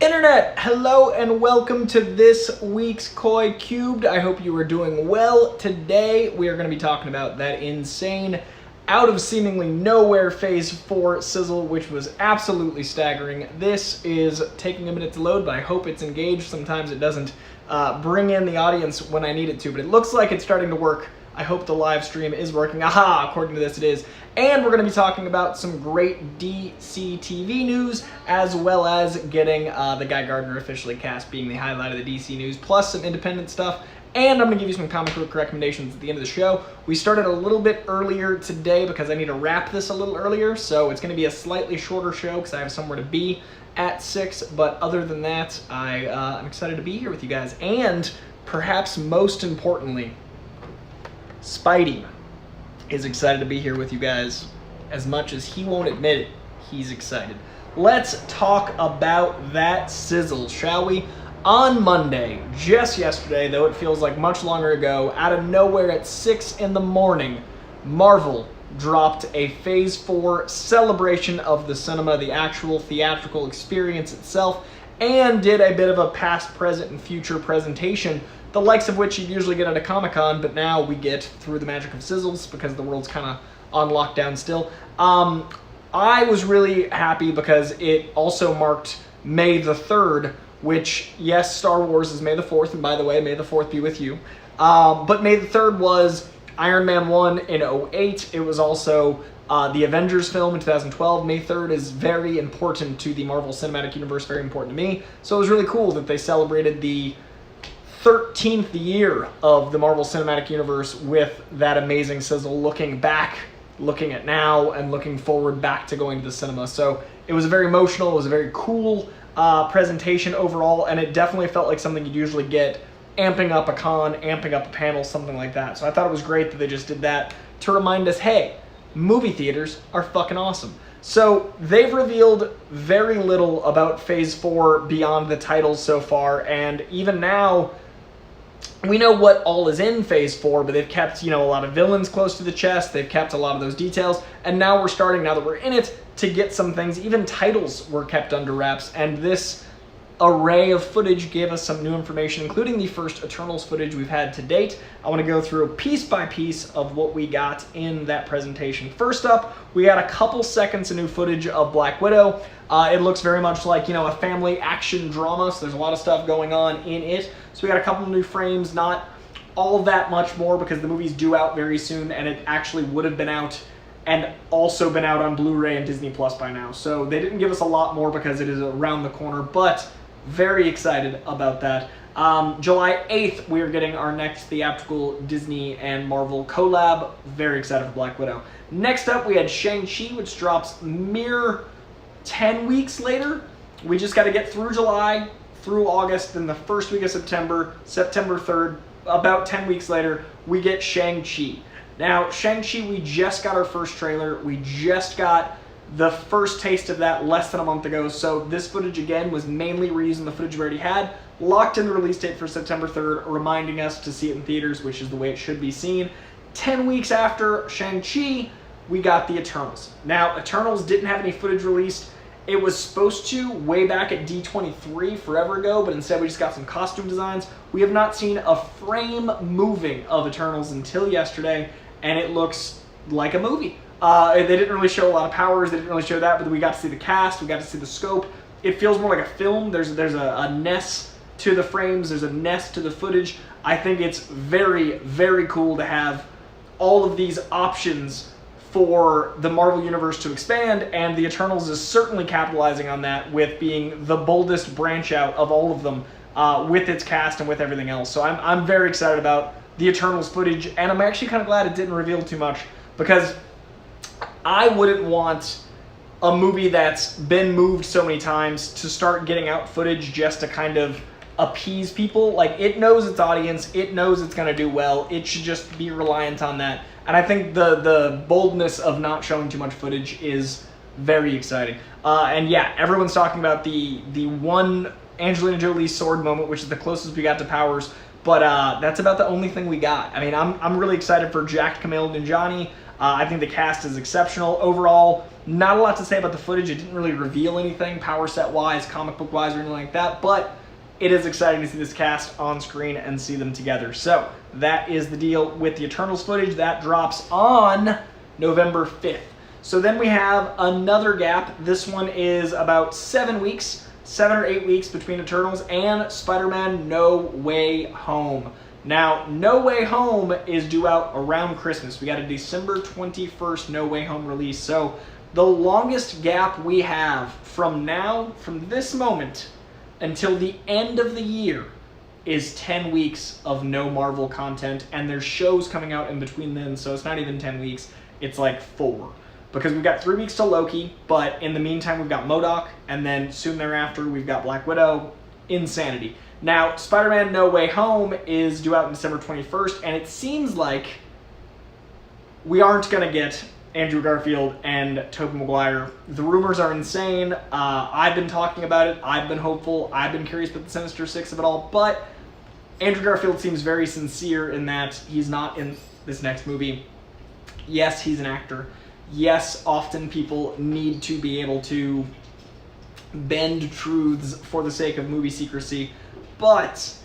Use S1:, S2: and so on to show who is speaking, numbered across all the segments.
S1: Internet, hello and welcome to this week's Koi Cubed. I hope you are doing well. Today we are going to be talking about that insane, out of seemingly nowhere Phase 4 Sizzle, which was absolutely staggering. This is taking a minute to load, but I hope it's engaged. Sometimes it doesn't bring in the audience when I need it to, but it looks like it's starting to work. I hope the live stream is working. Aha, according to this it is. And we're going to be talking about some great DC TV news, as well as getting the guy Gardner officially cast being the highlight of the DC news, plus some independent stuff. And I'm going to give you some comic book recommendations at the end of the show. We started a little bit earlier today because I need to wrap this a little earlier, so it's going to be a slightly shorter show because I have somewhere to be at 6. But other than that, I'm excited to be here with you guys. And perhaps most importantly, Spidey is excited to be here with you guys. As much as he won't admit it, he's excited. Let's talk about that sizzle, shall we? On Monday, just yesterday, though it feels like much longer ago, out of nowhere at 6 in the morning, Marvel dropped a Phase 4 celebration of the cinema, the actual theatrical experience itself, and did a bit of a past, present, and future presentation, the likes of which you usually get at a Comic-Con, but now we get through the magic of sizzles because the world's kind of on lockdown still. I was really happy because it also marked May the 3rd, which, yes, Star Wars is May the 4th, and by the way, May the 4th be with you. But May the 3rd was Iron Man 1 in 2008. It was also the Avengers film in 2012. May 3rd is very important to the Marvel Cinematic Universe, very important to me. So it was really cool that they celebrated the 13th year of the Marvel Cinematic Universe with that amazing sizzle, looking back, looking at now, and looking forward back to going to the cinema. So it was very emotional, it was a very cool presentation overall, and it definitely felt like something you'd usually get amping up a con, amping up a panel, something like that. So I thought it was great that they just did that to remind us, hey, movie theaters are fucking awesome. So they've revealed very little about Phase 4 beyond the titles so far, and even now, we know what all is in Phase 4, but they've kept, a lot of villains close to the chest. They've kept a lot of those details. And now we're starting, now that we're in it, to get some things. Even titles were kept under wraps. And this array of footage gave us some new information, including the first Eternals footage we've had to date. I want to go through piece by piece of what we got in that presentation. First up, we got a couple seconds of new footage of Black Widow. It looks very much like, a family action drama, so there's a lot of stuff going on in it. So we got a couple new frames, not all that much more because the movie's due out very soon, and it actually would have been out and also been out on Blu-ray and Disney Plus by now. So they didn't give us a lot more because it is around the corner, but very excited about that. July 8th, we are getting our next theatrical Disney and Marvel collab. Very excited for Black Widow. Next up, we had Shang-Chi, which drops mere 10 weeks later. We just got to get through July, through August, then the first week of September, September 3rd, about 10 weeks later, we get Shang-Chi. Now, Shang-Chi, we just got our first trailer. We just got the first taste of that less than a month ago, so this footage, again, was mainly reusing the footage we already had, locked in the release date for September 3rd, reminding us to see it in theaters, which is the way it should be seen. 10 weeks after Shang-Chi, we got the Eternals. Now, Eternals didn't have any footage released. It was supposed to way back at D23 forever ago, but instead we just got some costume designs. We have not seen a frame moving of Eternals until yesterday, and it looks like a movie. They didn't really show a lot of powers, they didn't really show that, but we got to see the cast, we got to see the scope. It feels more like a film. There's a ness to the frames, there's a ness to the footage. I think it's very, very cool to have all of these options for the Marvel Universe to expand, and the Eternals is certainly capitalizing on that with being the boldest branch out of all of them with its cast and with everything else. So I'm very excited about the Eternals footage, and I'm actually kind of glad it didn't reveal too much, because I wouldn't want a movie that's been moved so many times to start getting out footage just to kind of appease people. Like, it knows its audience, it knows it's going to do well, it should just be reliant on that. And I think the boldness of not showing too much footage is very exciting. And yeah, everyone's talking about the one Angelina Jolie sword moment, which is the closest we got to powers, but that's about the only thing we got. I mean, I'm really excited for Jacked Kumail Nanjiani. I think the cast is exceptional. Overall, not a lot to say about the footage. It didn't really reveal anything power set-wise, comic book-wise, or anything like that, but it is exciting to see this cast on screen and see them together. So that is the deal with the Eternals footage. That drops on November 5th. So then we have another gap. This one is about 7 weeks, 7 or 8 weeks between Eternals and Spider-Man No Way Home. Now, No Way Home is due out around Christmas. We got a December 21st No Way Home release. So the longest gap we have from now, from this moment, until the end of the year is 10 weeks of no Marvel content, and there's shows coming out in between then, so it's not even 10 weeks, it's like 4. Because we've got 3 weeks to Loki, but in the meantime we've got MODOK, and then soon thereafter we've got Black Widow, Insanity. Now, Spider-Man No Way Home is due out on December 21st, and it seems like we aren't going to get Andrew Garfield and Tobey Maguire. The rumors are insane. I've been talking about it. I've been hopeful. I've been curious about the Sinister Six of it all. But Andrew Garfield seems very sincere in that he's not in this next movie. Yes, he's an actor. Yes, often people need to be able to bend truths for the sake of movie secrecy. But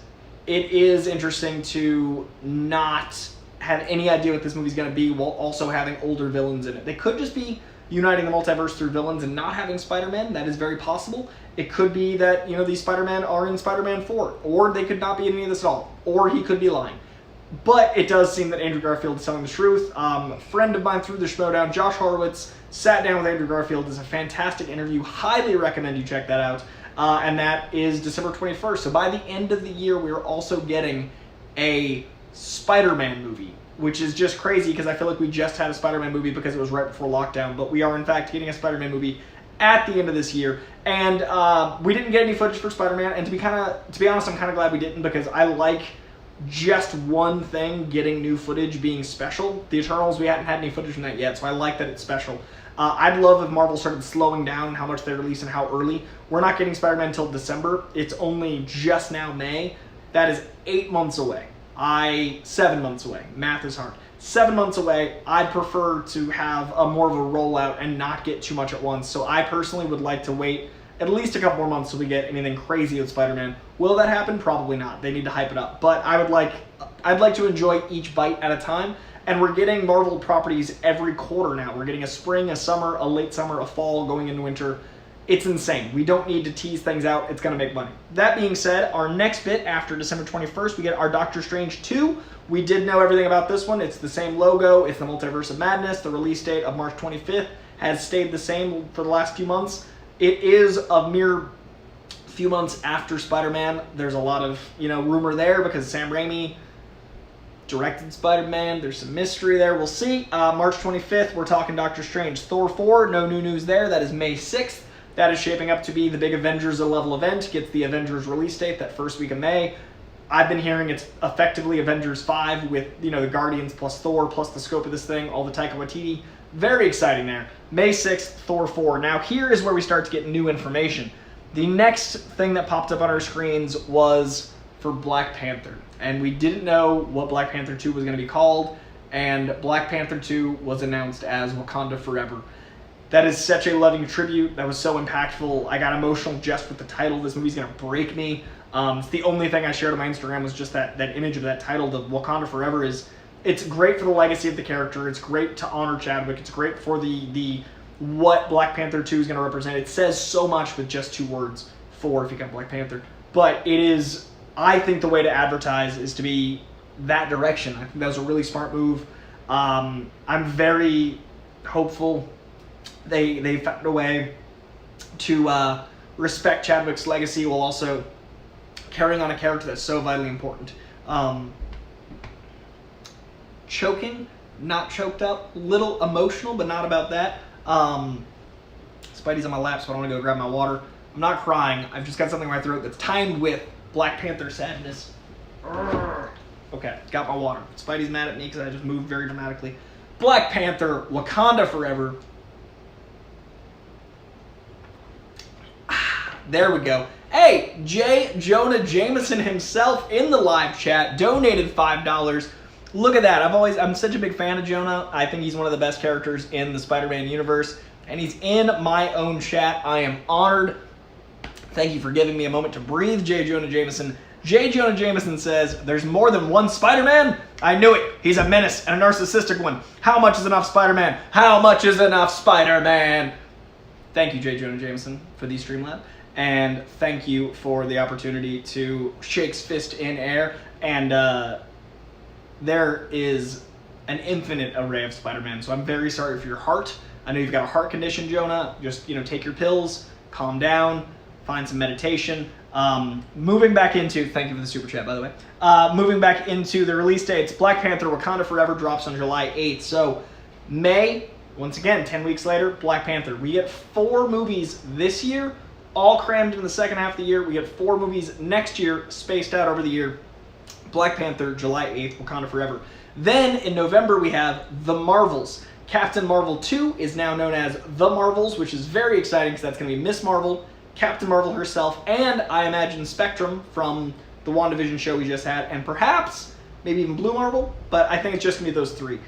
S1: it is interesting to not have any idea what this movie's going to be while also having older villains in it. They could just be uniting the multiverse through villains and not having Spider-Man. That is very possible. It could be that, you know, these Spider-Man are in Spider-Man 4, or they could not be in any of this at all, or he could be lying. But it does seem that Andrew Garfield is telling the truth. A friend of mine through the Schmodown, Josh Horowitz, sat down with Andrew Garfield. It's a fantastic interview. Highly recommend you check that out. And that is December 21st. So by the end of the year, we're also getting a Spider-Man movie, which is just crazy because I feel like we just had a Spider-Man movie because it was right before lockdown, but we are in fact getting a Spider-Man movie at the end of this year. And we didn't get any footage for Spider-Man, and to be honest, I'm kind of glad we didn't, because I like just one thing getting new footage being special. The Eternals, we hadn't had any footage from that yet, so I like that it's special. I'd love if Marvel started slowing down how much they release and how early. We're not getting Spider-Man until December. It's only just now May. That is 8 months away. 7 months away. Math is hard. 7 months away. I'd prefer to have a more of a rollout and not get too much at once. So I personally would like to wait at least a couple more months till we get anything crazy with Spider-Man. Will that happen? Probably not. They need to hype it up. But I'd like to enjoy each bite at a time. And we're getting Marvel properties every quarter now. We're getting a spring, a summer, a late summer, a fall, going into winter. It's insane. We don't need to tease things out. It's going to make money. That being said, our next bit after December 21st, we get our Doctor Strange 2. We did know everything about this one. It's the same logo. It's the Multiverse of Madness. The release date of March 25th has stayed the same for the last few months. It is a mere few months after Spider-Man. There's a lot of, rumor there because Sam Raimi directed Spider-Man. There's some mystery there. We'll see. March 25th, we're talking Doctor Strange. Thor 4, no new news there. That is May 6th. That is shaping up to be the big Avengers level event. Gets the Avengers release date that first week of May. I've been hearing it's effectively Avengers 5 with, the Guardians plus Thor plus the scope of this thing, all the Taika Waititi. Very exciting there. May 6th, Thor 4. Now here is where we start to get new information. The next thing that popped up on our screens was for Black Panther. And we didn't know what Black Panther 2 was going to be called. And Black Panther 2 was announced as Wakanda Forever. That is such a loving tribute. That was so impactful. I got emotional just with the title. This movie's going to break me. It's the only thing I shared on my Instagram was just that image of that title. The Wakanda Forever it's great for the legacy of the character. It's great to honor Chadwick. It's great for the what Black Panther 2 is going to represent. It says so much with just 2 words for if you got Black Panther. But it is, I think the way to advertise is to be that direction. I think that was a really smart move. I'm very hopeful they found a way to respect Chadwick's legacy while also carrying on a character that's so vitally important. Choking, not choked up, little emotional, but not about that. Spidey's on my lap, so I don't want to go grab my water. I'm not crying. I've just got something in my throat that's timed with Black Panther sadness. Okay, got my water. Spidey's mad at me because I just moved very dramatically. Black Panther, Wakanda Forever. There we go. Hey, J. Jonah Jameson himself in the live chat donated $5. look at that. I'm such a big fan of Jonah. I think he's one of the best characters in the Spider-Man universe, and he's in my own chat. I am honored. Thank you for giving me a moment to breathe, J. Jonah Jameson. J. Jonah Jameson says, there's more than one Spider-Man? I knew it. He's a menace and a narcissistic one. How much is enough Spider-Man? How much is enough Spider-Man? Thank you, J. Jonah Jameson, for the Streamlab. And thank you for the opportunity to shake's fist in air. And there is an infinite array of Spider-Man. So I'm very sorry for your heart. I know you've got a heart condition, Jonah. Just, take your pills, calm down, find some meditation. Moving back into, thank you for the super chat, by the way. Moving back into the release dates, Black Panther Wakanda Forever drops on July 8th. So May, once again, 10 weeks later, Black Panther. We get 4 movies this year, all crammed in the second half of the year. We get 4 movies next year, spaced out over the year. Black Panther, July 8th, Wakanda Forever. Then in November, we have The Marvels. Captain Marvel 2 is now known as The Marvels, which is very exciting because that's going to be Miss Marvel, Captain Marvel herself, and I imagine Spectrum from the WandaVision show we just had, and perhaps maybe even Blue Marvel, but I think it's just going to be those 3.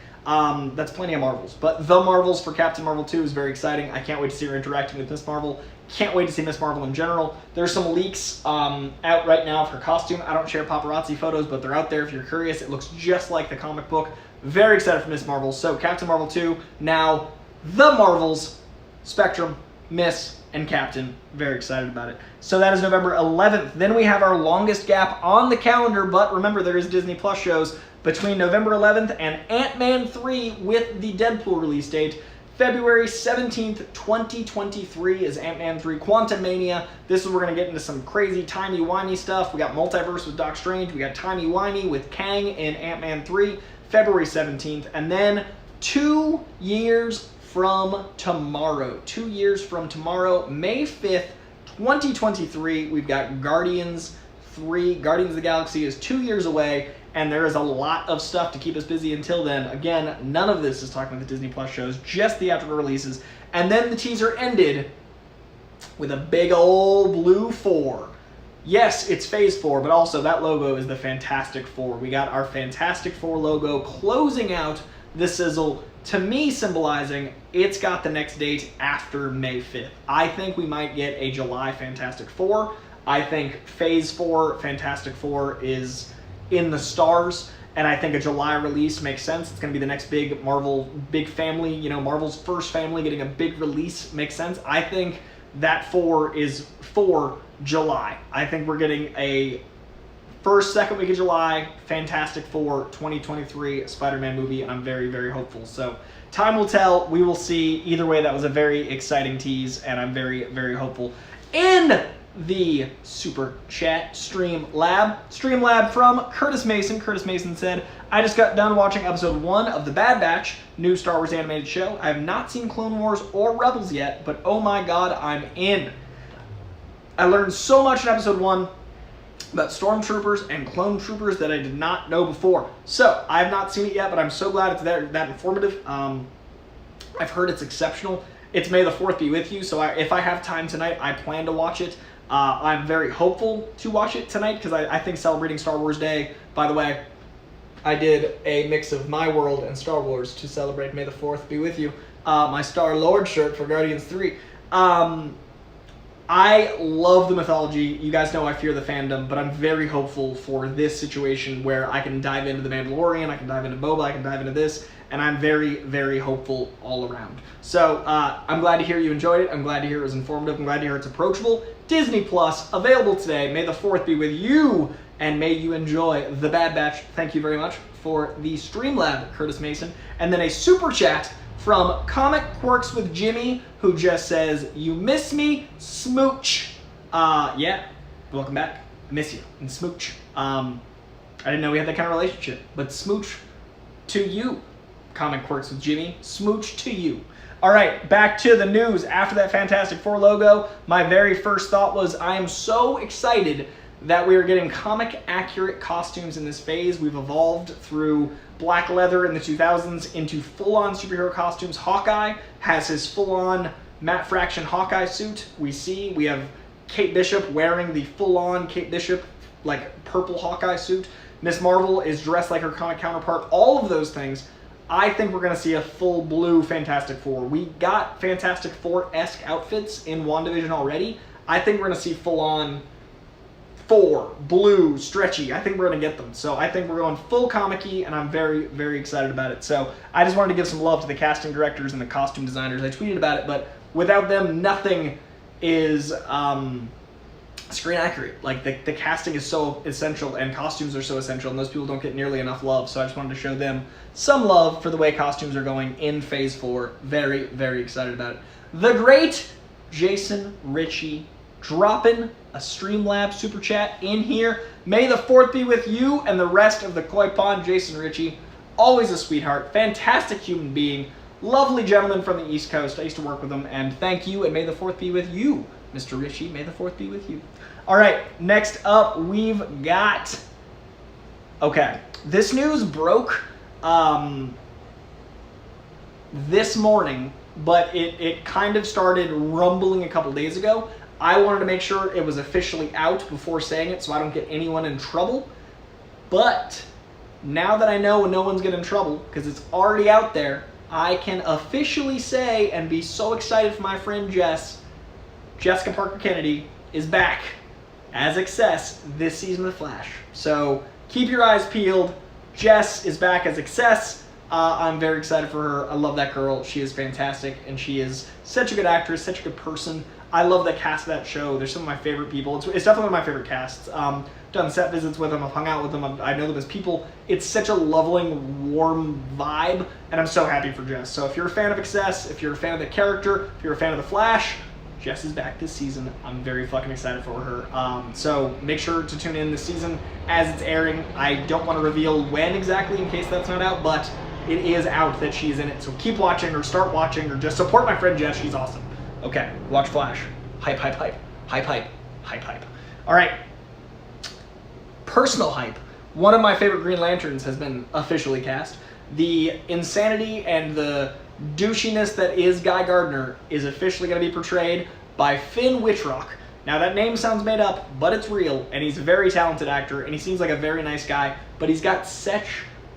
S1: That's plenty of Marvels. But The Marvels for Captain Marvel 2 is very exciting. I can't wait to see her interacting with Miss Marvel. Can't wait to see Miss Marvel in general. There's some leaks out right now of her costume. I don't share paparazzi photos, but they're out there if you're curious. It looks just like the comic book. Very excited for Miss Marvel. So Captain Marvel 2, now The Marvels, Spectrum, Miss, and Captain. Very excited about it. So that is November 11th. Then we have our longest gap on the calendar, but remember there is Disney Plus shows between November 11th and Ant-Man 3 with the Deadpool release date. February 17th, 2023 is Ant-Man 3 Quantumania. This is where we're going to get into some crazy timey-wimey stuff. We got Multiverse with Doc Strange. We got timey-wimey with Kang in Ant-Man 3, February 17th. And then 2 years from tomorrow, May 5th, 2023, we've got Guardians 3. Guardians of the Galaxy is 2 years away, and there is a lot of stuff to keep us busy until then. Again, none of this is talking about the Disney Plus shows, just theatrical releases. And then the teaser ended with a big old blue 4. Yes, it's Phase 4, but also that logo is the Fantastic Four. We got our Fantastic Four logo closing out the Sizzle, to me symbolizing it's got the next date after May 5th. I think we might get a July Fantastic Four. I think Phase 4 Fantastic Four is in the stars, and I think a July release makes sense. It's going to be the next big Marvel, big family, Marvel's first family getting a big release makes sense. I think that 4 is for July. I think we're getting a first, second week of July, Fantastic Four 2023 Spider-Man movie, and I'm very, very hopeful. So time will tell. We will see. Either way, that was a very exciting tease, and I'm very, very hopeful. In the Super Chat Streamlab from Curtis Mason. Curtis Mason said, I just got done watching episode 1 of The Bad Batch, new Star Wars animated show. I have not seen Clone Wars or Rebels yet, but oh my god, I'm in. I learned so much in episode 1 about stormtroopers and clone troopers that I did not know before. So, I have not seen it yet, but I'm so glad it's that informative. I've heard it's exceptional. It's May the 4th be with you, so if I have time tonight, I plan to watch it. I'm very hopeful to watch it tonight, because I think celebrating Star Wars Day, by the way, I did a mix of my world and Star Wars to celebrate May the 4th be with you. My Star-Lord shirt for Guardians 3. I love the mythology. You guys know I fear the fandom, but I'm very hopeful for this situation where I can dive into The Mandalorian, I can dive into Boba, I can dive into this, and I'm very, very hopeful all around. So I'm glad to hear you enjoyed it. I'm glad to hear it was informative. I'm glad to hear it's approachable. Disney Plus, available today. May the 4th be with you, and may you enjoy The Bad Batch. Thank you very much for the Streamlab, Curtis Mason. And then a super chat from Comic Quirks with Jimmy, who just says, you miss me, smooch. Yeah, welcome back. I miss you, and smooch. I didn't know we had that kind of relationship, but smooch to you, Comic Quirks with Jimmy. Smooch to you. All right, back to the news. After that Fantastic Four logo, my very first thought was, I am so excited that we are getting comic-accurate costumes in this phase. We've evolved through black leather in the 2000s into full-on superhero costumes. Hawkeye has his full-on Matt Fraction Hawkeye suit. We have Kate Bishop wearing the full-on Kate Bishop, like, purple Hawkeye suit. Miss Marvel is dressed like her comic counterpart. All of those things. I think we're going to see a full blue Fantastic Four. We got Fantastic Four-esque outfits in WandaVision already. I think we're going to see full-on Four, blue, stretchy. I think we're going to get them. So I think we're going full comic-y, and I'm very, very excited about it. So I just wanted to give some love to the casting directors and the costume designers. I tweeted about it, but without them, nothing is screen accurate. Like, the casting is so essential, and costumes are so essential, and those people don't get nearly enough love. So I just wanted to show them some love for the way costumes are going in Phase 4. Very, very excited about it. The great Jason Ritchie dropping a Streamlabs super chat in here. May the 4th be with you and the rest of the Koi Pond. Jason Ritchie, always a sweetheart, fantastic human being, lovely gentleman from the East Coast. I used to work with him, and thank you, and may the 4th be with you, Mr. Ritchie. May the 4th be with you. All right, next up we've got, okay, this news broke this morning, but it kind of started rumbling a couple days ago. I wanted to make sure it was officially out before saying it so I don't get anyone in trouble. But now that I know no one's getting in trouble because it's already out there, I can officially say and be so excited for my friend Jessica Parker Kennedy is back as Excess this season of The Flash. So keep your eyes peeled. Jess is back as Excess. I'm very excited for her. I love that girl. She is fantastic, and she is such a good actress, such a good person. I love the cast of that show. They're some of my favorite people. It's definitely one of my favorite casts. Done set visits with them. I've hung out with them. I know them as people. It's such a loving, warm vibe, and I'm so happy for Jess. So if you're a fan of Excess, if you're a fan of the character, if you're a fan of The Flash, Jess is back this season. I'm very fucking excited for her. So make sure to tune in this season as it's airing. I don't want to reveal when exactly in case that's not out, but it is out that she's in it. So keep watching or start watching or just support my friend Jess. She's awesome. Okay, watch Flash. Hype, hype, hype. Hype, hype. Hype, hype. All right. Personal hype. One of my favorite Green Lanterns has been officially cast. The insanity and the douchiness that is Guy Gardner is officially going to be portrayed by Finn Wittrock. Now, that name sounds made up, but it's real, and he's a very talented actor, and he seems like a very nice guy, but he's got such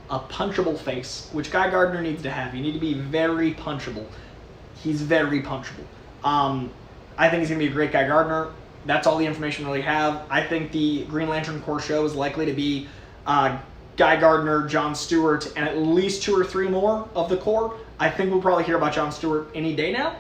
S1: a punchable face, which Guy Gardner needs to have. You need to be very punchable. He's very punchable. I think he's going to be a great Guy Gardner. That's all the information we really have. I think the Green Lantern Corps show is likely to be Guy Gardner, Jon Stewart, and at least 2 or 3 more of the Corps. I think we'll probably hear about Jon Stewart any day now,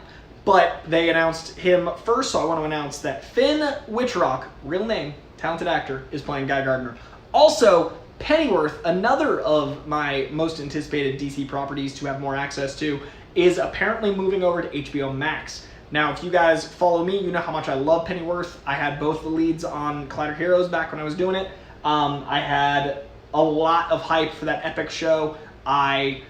S1: but they announced him first, so I want to announce that Finn Wittrock, real name, talented actor, is playing Guy Gardner. Also, Pennyworth, another of my most anticipated DC properties to have more access to, is apparently moving over to HBO Max. Now, if you guys follow me, you know how much I love Pennyworth. I had both the leads on Collider Heroes back when I was doing it. I had a lot of hype for that Epic show. I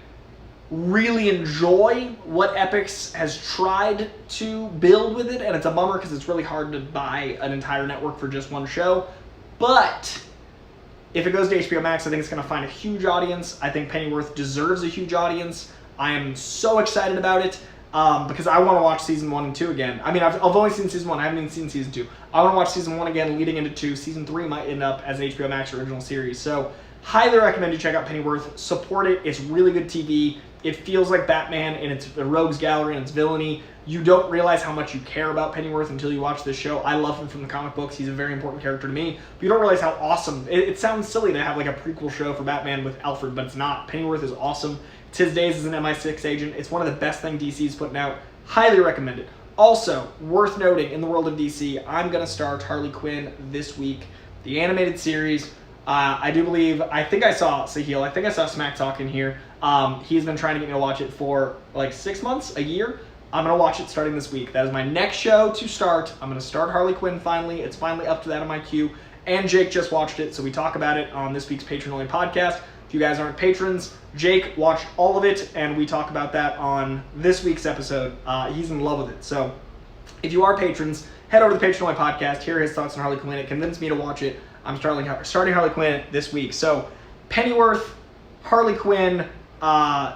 S1: really enjoy what Epix has tried to build with it, and it's a bummer because it's really hard to buy an entire network for just one show. But if it goes to HBO Max, I think it's going to find a huge audience. I think Pennyworth deserves a huge audience. I am so excited about it. Because I want to watch season 1 and 2 again. I mean, I've only seen season 1. I haven't even seen season 2. I want to watch season 1 again leading into 2. Season 3 might end up as an HBO Max original series. So, highly recommend you check out Pennyworth. Support it. It's really good TV. It feels like Batman and it's the rogues gallery and it's villainy. You don't realize how much you care about Pennyworth until you watch this show. I love him from the comic books. He's a very important character to me. But you don't realize how awesome. It sounds silly to have like a prequel show for Batman with Alfred, but it's not. Pennyworth is awesome. It's his days as an MI6 agent. It's one of the best things DC's putting out. Highly recommend it. Also, worth noting, in the world of DC, I'm going to start Harley Quinn this week. The animated series. I think I saw Sahil. I think I saw Smack Talk in here. He's been trying to get me to watch it for like 6 months, a year. I'm going to watch it starting this week. That is my next show to start. I'm going to start Harley Quinn finally. It's finally up to that on my queue. And Jake just watched it, so we talk about it on this week's Patron-only podcast. If you guys aren't patrons, Jake watched all of it, and we talk about that on this week's episode. He's in love with it. So if you are patrons, head over to the Patron-only podcast, hear his thoughts on Harley Quinn. It convinced me to watch it. I'm starting Harley Quinn this week. So Pennyworth, Harley Quinn, Guy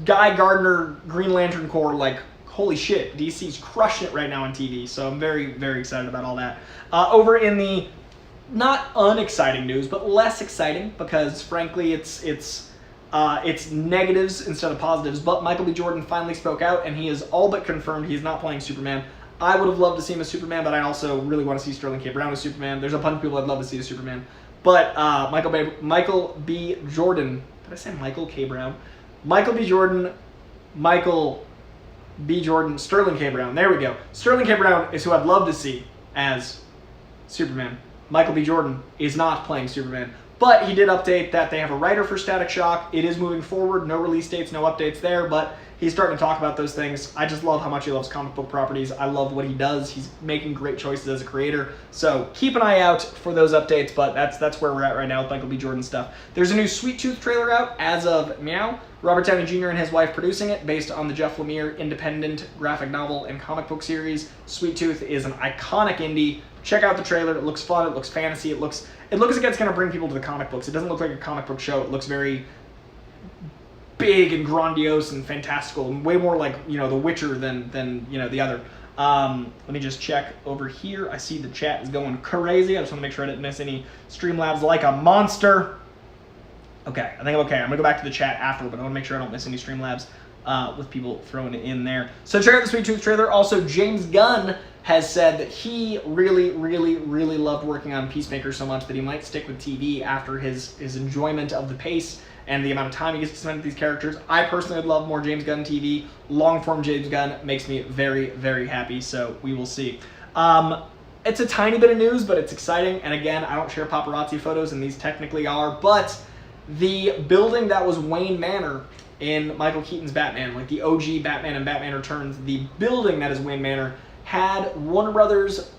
S1: Gardner, Green Lantern Corps, like, holy shit, DC's crushing it right now on TV. So I'm very, very excited about all that. Over in the not unexciting news, but less exciting because frankly it's negatives instead of positives. But Michael B. Jordan finally spoke out, and he is all but confirmed he's not playing Superman. I would have loved to see him as Superman, but I also really want to see Sterling K. Brown as Superman. There's a bunch of people I'd love to see as Superman. But Michael B. Jordan, did I say Michael K. Brown? Michael B. Jordan, Michael B. Jordan, Sterling K. Brown. There we go. Sterling K. Brown is who I'd love to see as Superman. Michael B. Jordan is not playing Superman. But he did update that they have a writer for Static Shock. It is moving forward. No release dates, no updates there, but he's starting to talk about those things. I just love how much he loves comic book properties. I love what he does. He's making great choices as a creator. So keep an eye out for those updates, but that's where we're at right now with Michael B. Jordan stuff. There's a new Sweet Tooth trailer out as of meow. Robert Downey Jr. and his wife producing it, based on the Jeff Lemire independent graphic novel and comic book series. Sweet Tooth is an iconic indie. Check out the trailer. It looks fun. It looks fantasy. It looks like it's going to bring people to the comic books. It doesn't look like a comic book show. It looks very big and grandiose and fantastical, and way more like, The Witcher than the other. Let me just check over here. I see the chat is going crazy. I just want to make sure I didn't miss any Streamlabs like a monster. Okay, I think I'm okay. I'm going to go back to the chat after, but I want to make sure I don't miss any Streamlabs with people throwing it in there. So check out the Sweet Tooth trailer. Also, James Gunn has said that he really, really, really loved working on Peacemaker so much that he might stick with TV after his enjoyment of the pace and the amount of time he gets to spend with these characters. I personally would love more James Gunn TV. Long-form James Gunn makes me very, very happy, so we will see. It's a tiny bit of news, but it's exciting, and again, I don't share paparazzi photos, and these technically are, but the building that was Wayne Manor in Michael Keaton's Batman, like the OG Batman and Batman Returns, the building that is Wayne Manor had Warner Brothers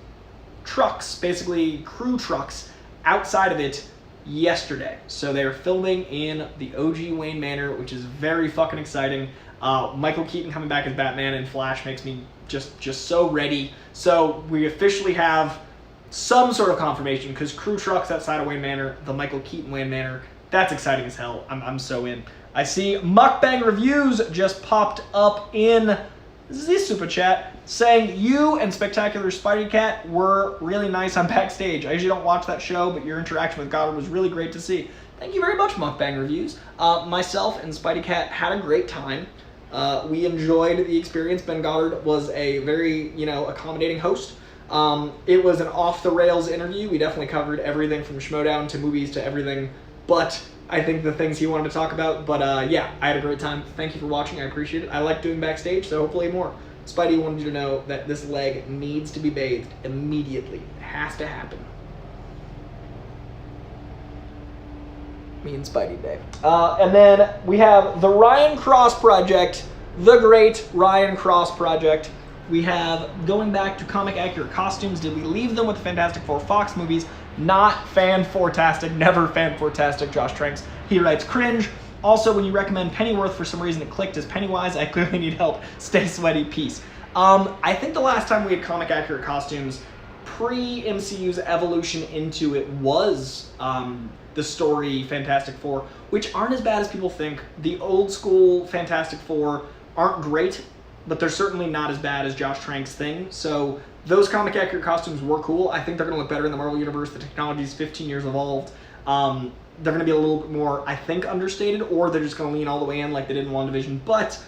S1: trucks, basically crew trucks, outside of it yesterday. So they're filming in the OG Wayne Manor, which is very fucking exciting. Michael Keaton coming back as Batman and Flash makes me just so ready. So we officially have some sort of confirmation, because crew trucks outside of Wayne Manor, the Michael Keaton Wayne Manor, that's exciting as hell. I'm so in. I see Mukbang Reviews just popped up in the super chat saying you and Spectacular Spidey Cat were really nice on Backstage. I usually don't watch that show, but your interaction with Gardner was really great to see. Thank you very much, Mukbang Reviews. Myself and Spidey Cat had a great time. We enjoyed the experience. Ben Goddard was a very, accommodating host. It was an off-the-rails interview. We definitely covered everything from Schmodown to movies to everything but I think the things he wanted to talk about. But yeah, I had a great time. Thank you for watching. I appreciate it. I like doing Backstage, so hopefully more. Spidey wanted you to know that this leg needs to be bathed immediately. It has to happen. Me and Spidey Day. And then we have the Ryan Cross Project, the great Ryan Cross Project. We have going back to comic accurate costumes. Did we leave them with the Fantastic Four Fox movies? Not fan-fortastic, never fan-fortastic, Josh Tranks. He writes, cringe. Also, when you recommend Pennyworth, for some reason it clicked as Pennywise. I clearly need help. Stay sweaty, peace. I think the last time we had comic accurate costumes pre-MCU's evolution into it was the story Fantastic Four, which aren't as bad as people think. The old school Fantastic Four aren't great, but they're certainly not as bad as Josh Trank's thing. So those comic accurate costumes were cool. I think they're going to look better in the Marvel Universe. The technology's 15 years evolved. They're going to be a little bit more, I think, understated, or they're just going to lean all the way in like they did in WandaVision. But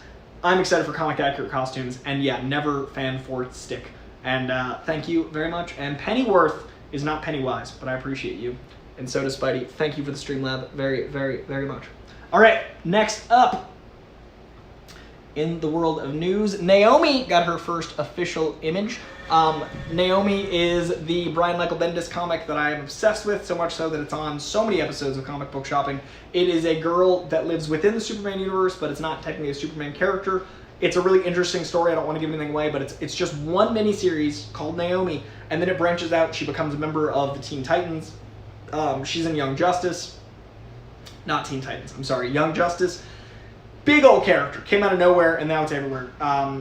S1: I'm excited for comic accurate costumes, and yeah, never fan for stick. And thank you very much. And Pennyworth is not Pennywise, but I appreciate you. And so does Spidey. Thank you for the Streamlab very, very, very much. All right, next up, in the world of news, Naomi got her first official image. Naomi is the Brian Michael Bendis comic that I am obsessed with, so much so that it's on so many episodes of Comic Book Shopping. It is a girl that lives within the Superman universe, but it's not technically a Superman character. It's a really interesting story. I don't want to give anything away, but it's just one miniseries called Naomi, and then it branches out. She becomes a member of the Teen Titans. She's in Young Justice. Not Teen Titans, I'm sorry, Young Justice. Big old character, came out of nowhere, and now it's everywhere.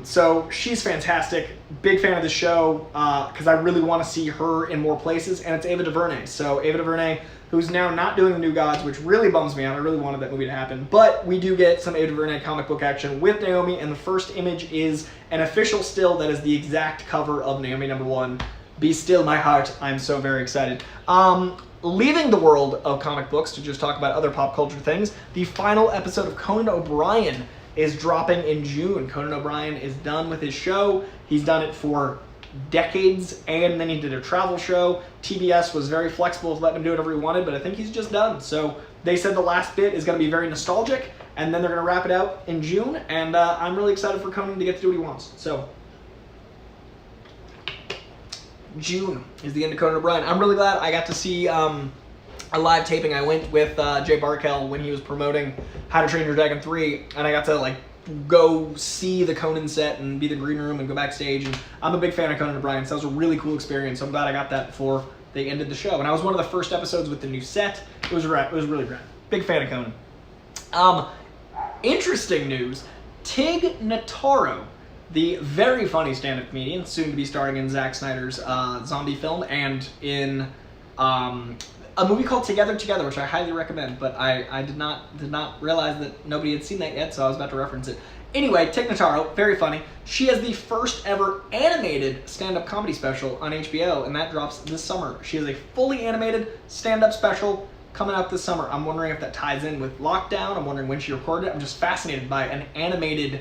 S1: So she's fantastic. Big fan of the show, because I really want to see her in more places, and it's Ava DuVernay. So Ava DuVernay, who's now not doing The New Gods, which really bums me out. I really wanted that movie to happen. But we do get some Ava DuVernay comic book action with Naomi, and the first image is an official still that is the exact cover of Naomi #1. Be still, my heart. I'm so very excited. Leaving the world of comic books to just talk about other pop culture things, the final episode of Conan O'Brien is dropping in June. Conan O'Brien is done with his show. He's done it for decades, and then he did a travel show. TBS was very flexible with letting him do whatever he wanted, but I think he's just done. So they said the last bit is going to be very nostalgic, and then they're going to wrap it out in June, and I'm really excited for Conan to get to do what he wants. So June is the end of Conan O'Brien. I'm really glad I got to see a live taping. I went with Jay Barkel when he was promoting How to Train Your Dragon 3, and I got to like go see the Conan set and be the green room and go backstage, and I'm a big fan of Conan O'Brien, so that was a really cool experience. So I'm glad I got that before they ended the show, and I was one of the first episodes with the new set. It was really rad. Big fan of Conan. Interesting news, Tig Notaro, the very funny stand-up comedian, soon to be starring in Zack Snyder's zombie film and in a movie called Together, which I highly recommend, but I did not realize that nobody had seen that yet, so I was about to reference it. Anyway, Tig Notaro, very funny. She has the first ever animated stand-up comedy special on HBO, and that drops this summer. She has a fully animated stand-up special coming out this summer. I'm wondering if that ties in with lockdown. I'm wondering when she recorded it. I'm just fascinated by an animated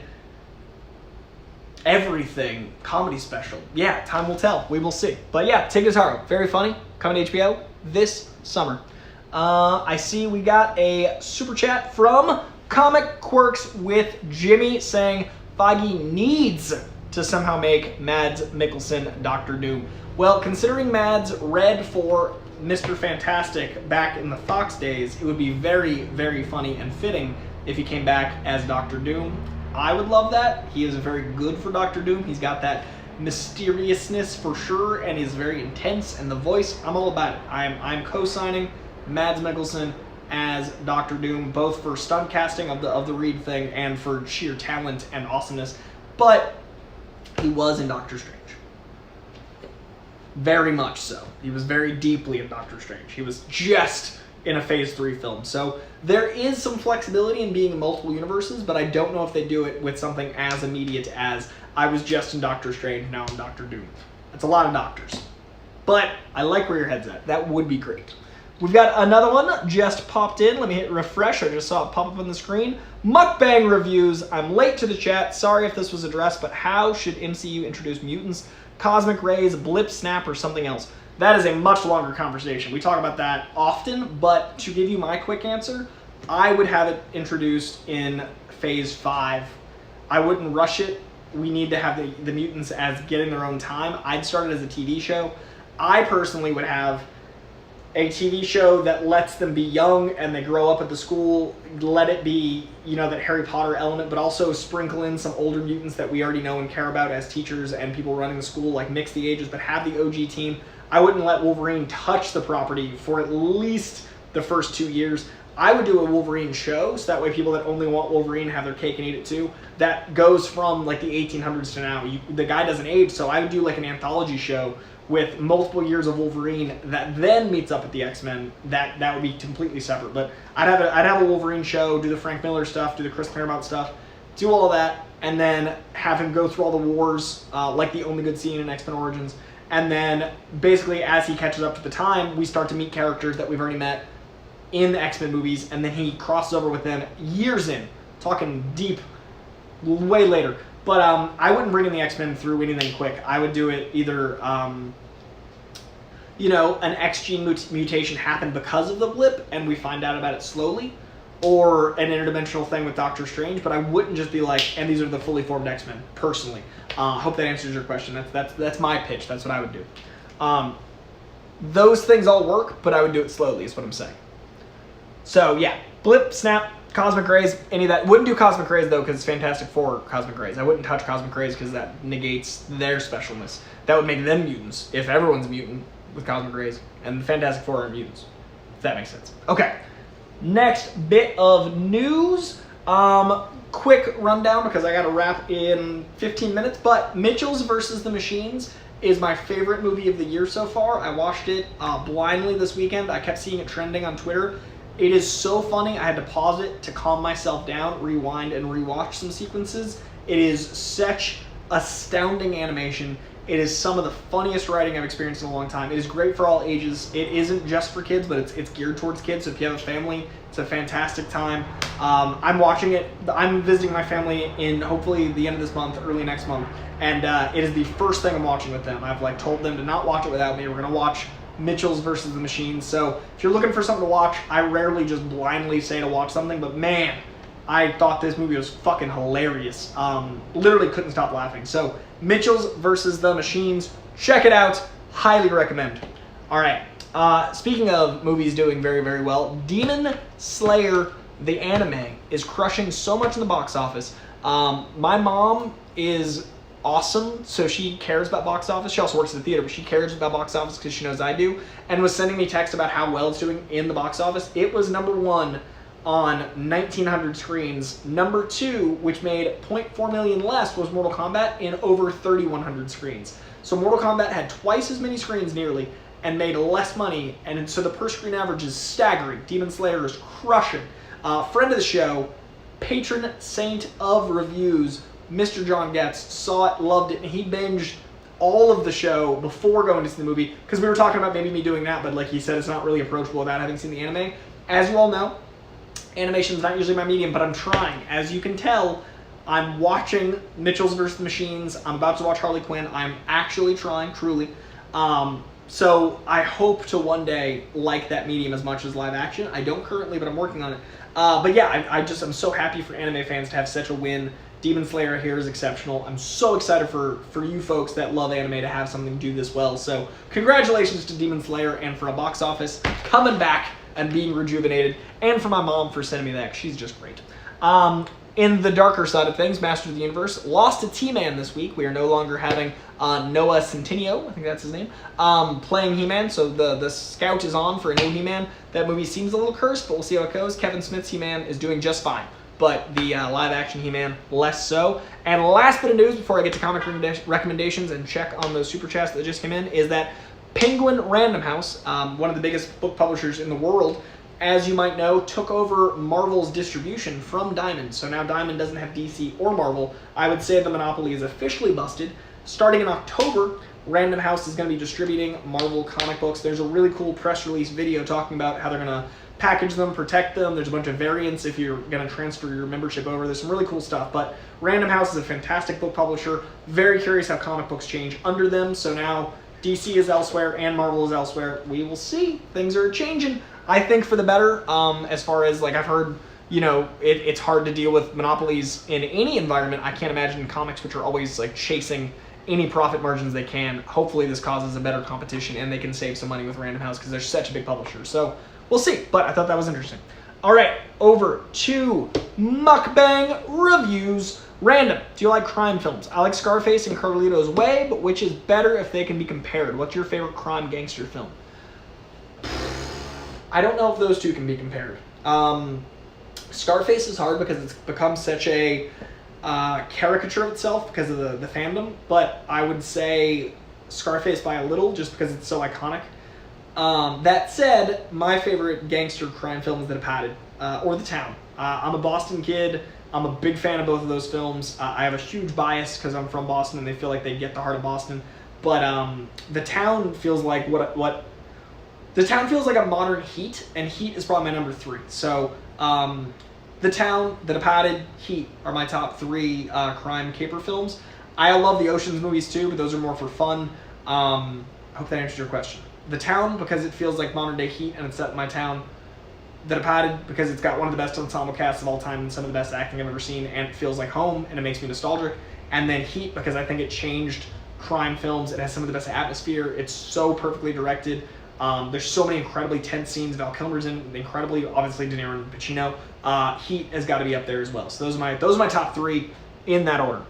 S1: everything comedy special. Yeah, time will tell. We will see. But yeah, Tig Notaro, very funny, coming to HBO this summer. I see we got a super chat from Comic Quirks with Jimmy saying Feige needs to somehow make Mads Mikkelsen Doctor Doom. Well, considering Mads read for Mr. Fantastic back in the Fox days, it would be very, very funny and fitting if he came back as Doctor Doom. I would love that. He is very good for Doctor Doom. He's got that mysteriousness for sure, and he's very intense, and the voice, I'm all about it. I'm co-signing Mads Mikkelsen as Doctor Doom, both for stunt casting of the Reed thing and for sheer talent and awesomeness. But he was in Doctor Strange. Very much so. He was very deeply in Doctor Strange. He was just in a Phase 3 film. So there is some flexibility in being in multiple universes, but I don't know if they do it with something as immediate as I was just in Doctor Strange, now I'm Doctor Doom. That's a lot of doctors. But I like where your head's at. That would be great. We've got another one just popped in. Let me hit refresh. I just saw it pop up on the screen. Mukbang Reviews. I'm late to the chat. Sorry if this was addressed, but how should MCU introduce mutants? Cosmic rays, blip, snap, or something else? That is a much longer conversation. We talk about that often, but to give you my quick answer, I would have it introduced in Phase 5. I wouldn't rush it. We need to have the mutants as getting their own time. I'd start it as a TV show. I personally would have a TV show that lets them be young and they grow up at the school. Let it be, that Harry Potter element, but also sprinkle in some older mutants that we already know and care about as teachers and people running the school, like mix the ages, but have the OG team. I wouldn't let Wolverine touch the property for at least the first 2 years. I would do a Wolverine show, so that way people that only want Wolverine have their cake and eat it too. That goes from like the 1800s to now. The guy doesn't age, so I would do like an anthology show with multiple years of Wolverine that then meets up with the X-Men. That would be completely separate. But I'd have a Wolverine show, do the Frank Miller stuff, do the Chris Claremont stuff, do all of that, and then have him go through all the wars, like the only good scene in X-Men Origins. And then basically as he catches up to the time, we start to meet characters that we've already met in the X-Men movies, and then he crosses over with them years in, talking deep, way later. But I wouldn't bring in the X-Men through anything quick. I would do it either, an X gene mutation happened because of the blip, and we find out about it slowly, or an interdimensional thing with Doctor Strange. But I wouldn't just be like, and these are the fully formed X-Men, personally. Hope that answers your question. That's my pitch. That's what I would do. Those things all work, but I would do it slowly, is what I'm saying. So yeah, blip, snap, cosmic rays, any of that. Wouldn't do cosmic rays though, because it's Fantastic Four cosmic rays. I wouldn't touch cosmic rays because that negates their specialness. That would make them mutants if everyone's a mutant with cosmic rays, and the Fantastic Four are mutants. If that makes sense. Okay, next bit of news. Quick rundown because I got to wrap in 15 minutes. But Mitchell's vs. the Machines is my favorite movie of the year so far. I watched it blindly this weekend. I kept seeing it trending on Twitter. It is so funny. I had to pause it to calm myself down, rewind, and rewatch some sequences. It is such astounding animation. It is some of the funniest writing I've experienced in a long time. It is great for all ages. It isn't just for kids, but it's geared towards kids. So if you have a family, it's a fantastic time. I'm watching it. I'm visiting my family in hopefully the end of this month, early next month, and it is the first thing I'm watching with them. I've like told them to not watch it without me. We're gonna watch Mitchell's versus the Machines. So if you're looking for something to watch, I rarely just blindly say to watch something, but man, I thought this movie was fucking hilarious. Literally couldn't stop laughing. So Mitchell's versus the Machines, check it out. Highly recommend. All right. Speaking of movies doing very, very well, Demon Slayer, the anime, is crushing so much in the box office. My mom is awesome, so she cares about box office. She also works at the theater, but she cares about box office because she knows I do, and was sending me texts about how well it's doing in the box office. It was #1 on 1,900 screens. #2, which made 0.4 million less, was Mortal Kombat in over 3,100 screens. So Mortal Kombat had twice as many screens nearly and made less money, and so the per screen average is staggering. Demon Slayer is crushing. Friend of the show, patron saint of reviews, Mr. John Getz, saw it, loved it, and he binged all of the show before going to see the movie, because we were talking about maybe me doing that, but like he said, it's not really approachable without having seen the anime. As you all know, animation is not usually my medium, but I'm trying. As you can tell, I'm watching Mitchell's vs. the Machines. I'm about to watch Harley Quinn. I'm actually trying, truly. So I hope to one day like that medium as much as live action. I don't currently, but I'm working on it. But yeah, I'm so happy for anime fans to have such a win. Demon Slayer here is exceptional. I'm so excited for you folks that love anime to have something do this well. So congratulations to Demon Slayer and for a box office coming back and being rejuvenated, and for my mom for sending me that. She's just great. In the darker side of things, Master of the Universe lost to T-Man this week. We are no longer having Noah Centineo, I think that's his name, playing He-Man. So the scout is on for a new He-Man. That movie seems a little cursed, but we'll see how it goes. Kevin Smith's He-Man is doing just fine, but the live-action He-Man less so. And last bit of news before I get to comic recommendations and check on those super chats that just came in is that Penguin Random House, one of the biggest book publishers in the world, as you might know, took over Marvel's distribution from Diamond. So now Diamond doesn't have DC or Marvel. I would say the monopoly is officially busted. Starting in October, Random House is going to be distributing Marvel comic books. There's a really cool press release video talking about how they're going to package them, protect them. There's a bunch of variants if you're going to transfer your membership over. There's some really cool stuff. But Random House is a fantastic book publisher. Very curious how comic books change under them. So now DC is elsewhere and Marvel is elsewhere. We will see. Things are changing, I think, for the better. As far as, like, I've heard, you know, it's hard to deal with monopolies in any environment. I can't imagine comics, which are always like chasing any profit margins they can. Hopefully this causes a better competition and they can save some money with Random House because they're such a big publisher. So we'll see, but I thought that was interesting. All right, over to Mukbang Reviews. Random, do you like crime films? I like Scarface and Carlito's Way, but which is better if they can be compared? What's your favorite crime gangster film? I don't know if those two can be compared. Scarface is hard because it's become such a caricature of itself because of the fandom, but I would say Scarface by a little just because it's so iconic. That said, my favorite gangster crime film is The Departed, or The Town. I'm a Boston kid. I'm a big fan of both of those films. I have a huge bias because I'm from Boston and they feel like they get the heart of Boston. But The Town feels like The Town feels like a modern Heat, and Heat is probably my number 3. So The Town, The Departed, Heat are my top 3 crime caper films. I love the Ocean's movies too, but those are more for fun. I hope that answers your question. The Town, because it feels like modern day Heat and it's set in my town. The Departed, because it's got one of the best ensemble casts of all time and some of the best acting I've ever seen, and it feels like home, and it makes me nostalgic. And then Heat, because I think it changed crime films. It has some of the best atmosphere. It's so perfectly directed. There's so many incredibly tense scenes. Val Kilmer's in incredibly, obviously De Niro and Pacino. Heat has got to be up there as well. So those are my top 3 in that order.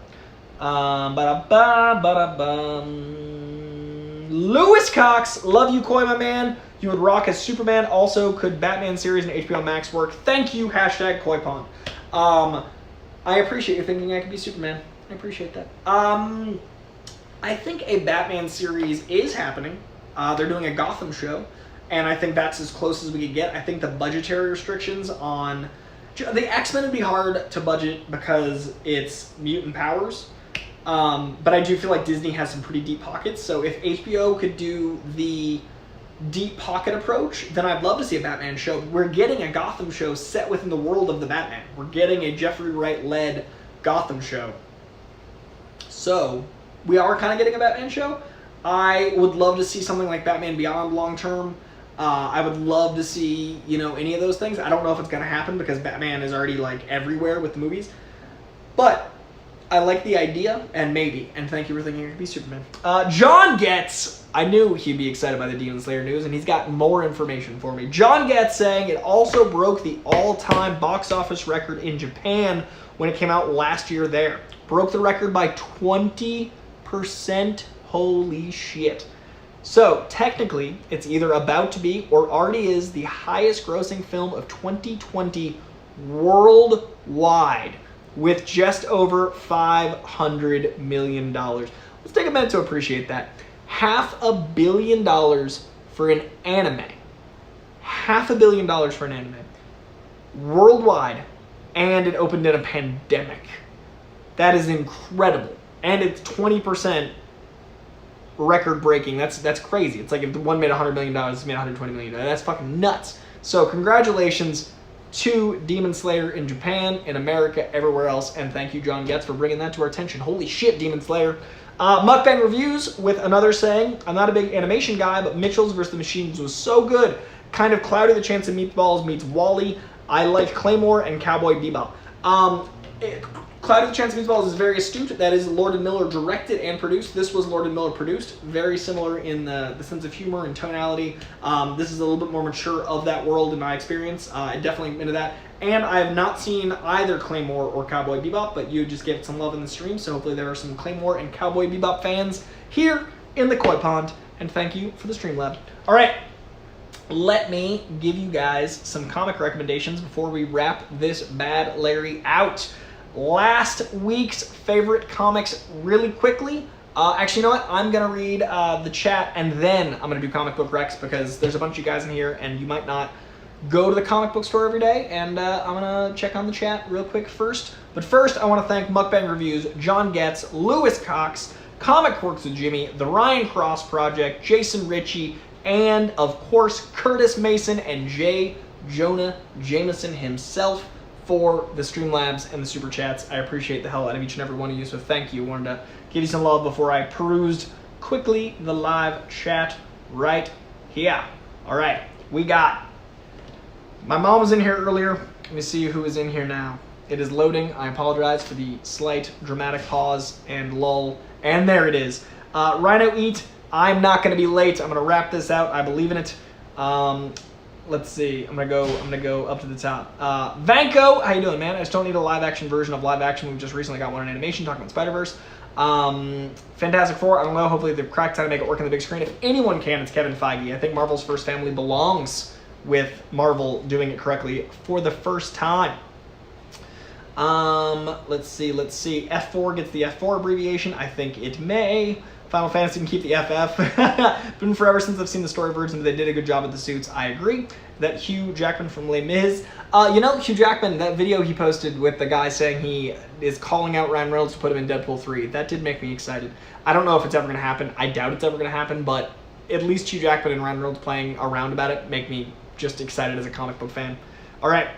S1: Lewis Cox, love you, Coy, my man. You would rock as Superman. Also, could Batman series and HBO Max work? Thank you, #CoyPon. I appreciate you thinking I could be Superman. I appreciate that. I think a Batman series is happening. They're doing a Gotham show, and I think that's as close as we could get. I think the budgetary restrictions on the X-Men would be hard to budget because it's mutant powers, But I do feel like Disney has some pretty deep pockets, so if HBO could do the deep pocket approach, then I'd love to see a Batman show. We're getting a Gotham show set within the world of the Batman. We're getting a Jeffrey Wright-led Gotham show. So, we are kind of getting a Batman show. I would love to see something like Batman Beyond long term. I would love to see, any of those things. I don't know if it's going to happen because Batman is already, everywhere with the movies. But I like the idea, and maybe. And thank you for thinking it could be Superman. John Getz, I knew he'd be excited by the Demon Slayer news, and he's got more information for me. John Getz saying it also broke the all-time box office record in Japan when it came out last year there. Broke the record by 20%. Holy shit. So, technically, it's either about to be or already is the highest grossing film of 2020 worldwide with just over $500 million. Let's take a minute to appreciate that. $500 million for an anime. $500 million for an anime. Worldwide. And it opened in a pandemic. That is incredible. And it's 20% record breaking. That's crazy. It's like if the one made $100 million, it's made $120 million. That's fucking nuts. So congratulations to Demon Slayer in Japan, in America, everywhere else, and thank you, John Getz, for bringing that to our attention. Holy shit, Demon Slayer. Mukbang Reviews with another saying, I'm not a big animation guy, but Mitchell's vs. the Machines was so good. Kind of Cloudy the Chance of Meatballs meets Wall-E. I like Claymore and Cowboy Bebop. Cloudy the Chance of Meatballs is very astute. That is Lord & Miller directed and produced. This was Lord & Miller produced. Very similar in the sense of humor and tonality. This is a little bit more mature of that world in my experience. Definitely into that. And I have not seen either Claymore or Cowboy Bebop, but you just gave it some love in the stream, so hopefully there are some Claymore and Cowboy Bebop fans here in the Koi Pond. And thank you for the Streamlab. All right. Let me give you guys some comic recommendations before we wrap this bad Larry out. Last week's favorite comics really quickly. Actually, you know what? I'm going to read the chat, and then I'm going to do comic book recs because there's a bunch of you guys in here, and you might not go to the comic book store every day, and I'm going to check on the chat real quick first. But first, I want to thank Mukbang Reviews, John Getz, Lewis Cox, Comic Quirks with Jimmy, The Ryan Cross Project, Jason Ritchie, and, of course, Curtis Mason and J. Jonah Jameson himself for the Streamlabs and the Super Chats. I appreciate the hell out of each and every one of you, so thank you. Wanted to give you some love before I perused quickly the live chat right here. All right, we got... My mom was in here earlier. Let me see who is in here now. It is loading. I apologize for the slight dramatic pause and lull. And there it is. Rhino Eat, I'm not going to be late. I'm going to wrap this out. I believe in it. Let's see. I'm gonna go up to the top. Vanko, how you doing, man? I just don't need a live action version of live action. We've just recently got one in animation talking about Spider-Verse. Fantastic Four, I don't know. Hopefully they've cracked time to make it work on the big screen. If anyone can, it's Kevin Feige. I think Marvel's First Family belongs with Marvel doing it correctly for the first time. Let's see. F4 gets the F4 abbreviation. I think it may. Final Fantasy can keep the FF. Been forever since I've seen the story version, but they did a good job with the suits. I agree. That Hugh Jackman from Les Mis. Hugh Jackman, that video he posted with the guy saying he is calling out Ryan Reynolds to put him in Deadpool 3, that did make me excited. I don't know if it's ever going to happen. I doubt it's ever going to happen, but at least Hugh Jackman and Ryan Reynolds playing around about it make me just excited as a comic book fan. All right.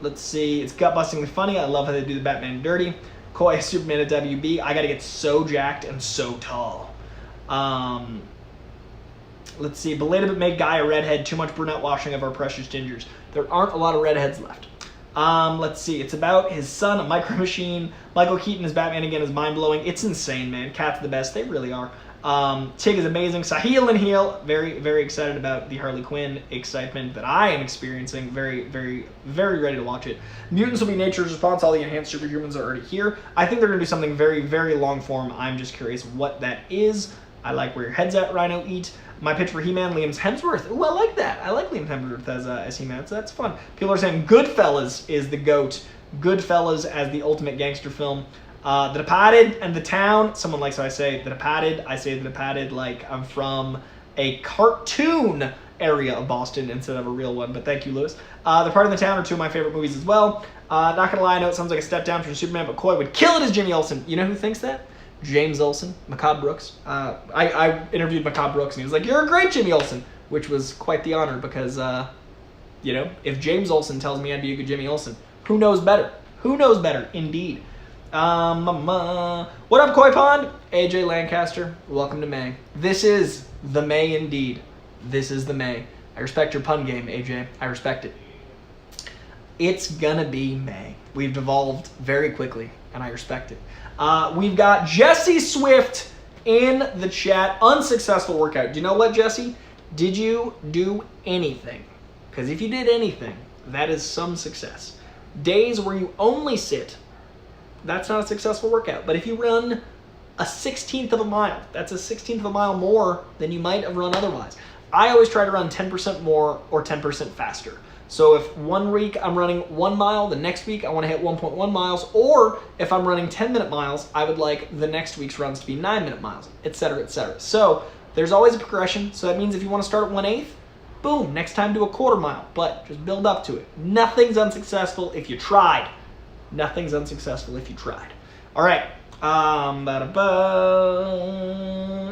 S1: Let's see. It's gut-bustingly funny. I love how they do the Batman dirty. Koi, Superman at WB. I got to get so jacked and so tall. Let's see. Belated but made Guy a redhead. Too much brunette washing of our precious gingers. There aren't a lot of redheads left. Let's see. It's about his son, a micro machine. Michael Keaton as Batman again is mind-blowing. It's insane, man. Cat's the best. They really are. Tig is amazing. Sahil and Heel. Very, very excited about the Harley Quinn excitement that I am experiencing. Very, very, very ready to watch it. Mutants will be nature's response. All the enhanced superhumans are already here. I think they're going to do something very, very long form. I'm just curious what that is. I like where your head's at, Rhino Eat. My pitch for He-Man, Liam Hemsworth. Ooh, I like that. I like Liam Hemsworth as He-Man, so that's fun. People are saying Goodfellas is the GOAT. Goodfellas as the ultimate gangster film. The Departed and The Town. Someone likes how I say The Departed. I say The Departed like I'm from a cartoon area of Boston instead of a real one, but thank you, Lewis. The Part of the Town are two of my favorite movies as well. Not gonna lie, I know it sounds like a step down from Superman, but Coy would kill it as Jimmy Olsen. You know who thinks that? James Olsen, Macabre Brooks. I interviewed Macabre Brooks, and he was like, "You're a great Jimmy Olsen," which was quite the honor because, you know, if James Olsen tells me I'd be a good Jimmy Olsen, who knows better? Who knows better, indeed. What up, Koi Pond? AJ Lancaster, welcome to May. This is the May indeed. This is the May. I respect your pun game, AJ. I respect it. It's gonna be May. We've devolved very quickly, and I respect it. We've got Jesse Swift in the chat. Unsuccessful workout. Do you know what, Jesse? Did you do anything? Because if you did anything, that is some success. Days where you only sit, that's not a successful workout. But if you run a 16th of a mile, that's a 16th of a mile more than you might have run otherwise. I always try to run 10% more or 10% faster. So if one week I'm running 1 mile, the next week I want to hit 1.1 miles, or if I'm running 10-minute miles, I would like the next week's runs to be 9-minute miles, etc., etc. So there's always a progression. So that means if you want to start at 1/8, boom, next time do a 1/4 mile, but just build up to it. Nothing's unsuccessful if you tried. Nothing's unsuccessful if you tried. All right.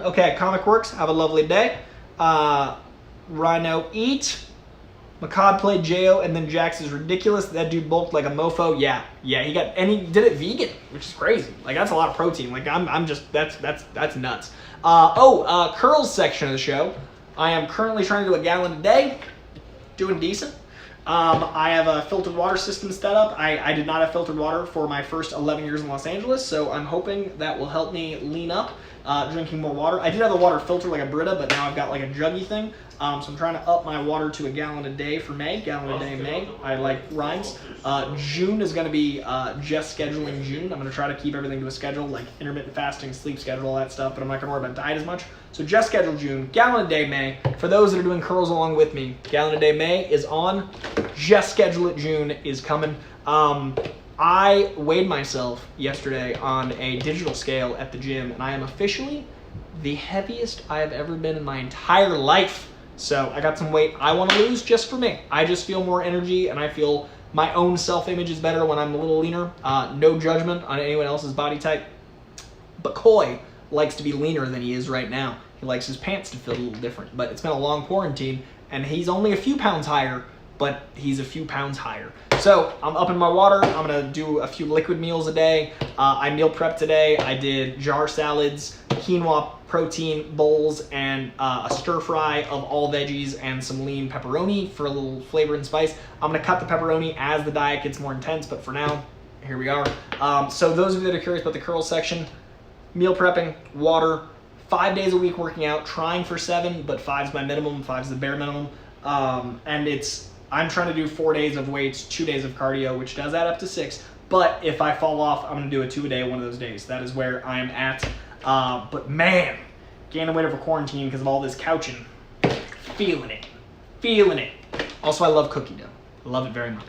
S1: Okay, Comic Works, have a lovely day. Rhino Eat. Macabre played Jo, and then Jax is ridiculous. That dude bulked like a mofo. Yeah, and he did it vegan, which is crazy. Like, that's a lot of protein. Like, I'm just, that's nuts. Curls section of the show. I am currently trying to do a gallon a day. Doing decent. I have a filtered water system set up. I did not have filtered water for my first 11 years in Los Angeles, so I'm hoping that will help me lean up, drinking more water. I did have the water filter like a Brita, but now I've got like a juggy thing. So I'm trying to up my water to a gallon a day for May. Gallon a day May. I like rhymes. June is going to be just scheduling June. I'm going to try to keep everything to a schedule, like intermittent fasting, sleep schedule, all that stuff, but I'm not going to worry about diet as much. So just schedule June. Gallon a day May. For those that are doing curls along with me, gallon a day May is on. Just schedule it June is coming. I weighed myself yesterday on a digital scale at the gym, and I am officially the heaviest I have ever been in my entire life. So I got some weight I want to lose just for me. I just feel more energy, and I feel my own self-image is better when I'm a little leaner. No judgment on anyone else's body type. But Coy likes to be leaner than he is right now. He likes his pants to fit a little different. But it's been a long quarantine, and he's only a few pounds higher, but he's a few pounds higher. So I'm upping my water. I'm going to do a few liquid meals a day. I meal prepped today. I did jar salads, quinoa protein bowls, and a stir fry of all veggies and some lean pepperoni for a little flavor and spice. I'm going to cut the pepperoni as the diet gets more intense, but for now, here we are. So those of you that are curious about the curls section, meal prepping, water, 5 days a week working out, trying for 7, but 5's my minimum, 5's the bare minimum. I'm trying to do 4 days of weights, 2 days of cardio, which does add up to 6. But if I fall off, I'm going to do a 2 a day one of those days. That is where I am at. But man, gaining weight over quarantine because of all this couching. Feeling it. Also, I love cookie dough. I love it very much.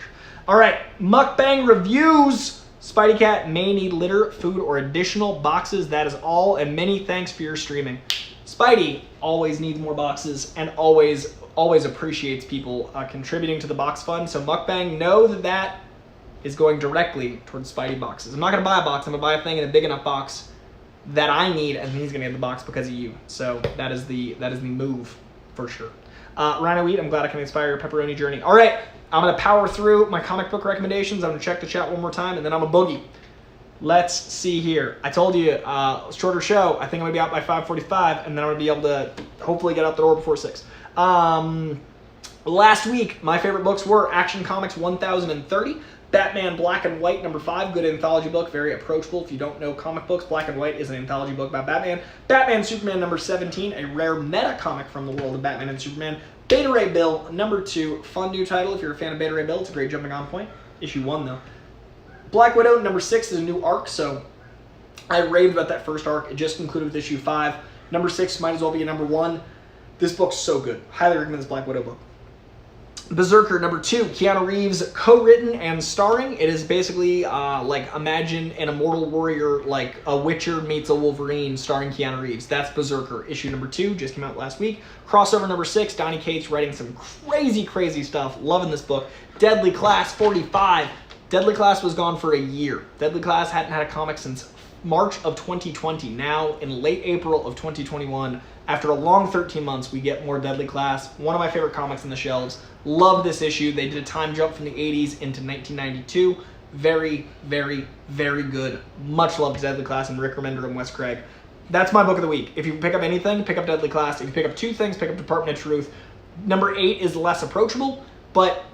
S1: All right, Mukbang Reviews. Spidey Cat may need litter, food, or additional boxes. That is all, and many thanks for your streaming. Spidey always needs more boxes and always appreciates people contributing to the box fund. So Mukbang, know that is going directly towards Spidey boxes. I'm not going to buy a box. I'm going to buy a thing in a big enough box that I need, and he's going to get the box because of you. So that is the move for sure. Rhino Eat, I'm glad I can inspire your pepperoni journey. All right, I'm going to power through my comic book recommendations. I'm going to check the chat one more time, and then I'm a boogie. Let's see here. I told you, shorter show. I think I'm going to be out by 5:45, and then I'm going to be able to hopefully get out the door before 6. Last week, my favorite books were Action Comics 1030, Batman Black and White #5, good anthology book, very approachable. If you don't know comic books, Black and White is an anthology book about Batman. Batman Superman #17, a rare meta comic from the world of Batman and Superman. Beta Ray Bill #2, fun new title if you're a fan of Beta Ray Bill. It's a great jumping on point. Issue 1 though. Black Widow #6 is a new arc, so I raved about that first arc. It just concluded with issue 5. #6 might as well be a #1. This book's so good. Highly recommend this Black Widow book. Berserker number 2, Keanu Reeves, co-written and starring. It is basically like imagine an immortal warrior, like a Witcher meets a Wolverine, starring Keanu Reeves. That's Berserker, issue number 2, just came out last week. Crossover number 6, Donny Cates writing some crazy stuff. Loving this book. Deadly Class 45. Deadly Class was gone for a year. Deadly Class hadn't had a comic since March of 2020. Now, in late April of 2021, after a long 13 months, we get more Deadly Class. One of my favorite comics in the shelves. Love this issue. They did a time jump from the 80s into 1992. Very good. Much love to Deadly Class and Rick Remender and Wes Craig. That's my book of the week. If you pick up anything, pick up Deadly Class. If you pick up 2 things, pick up Department of Truth. Number 8 is less approachable, but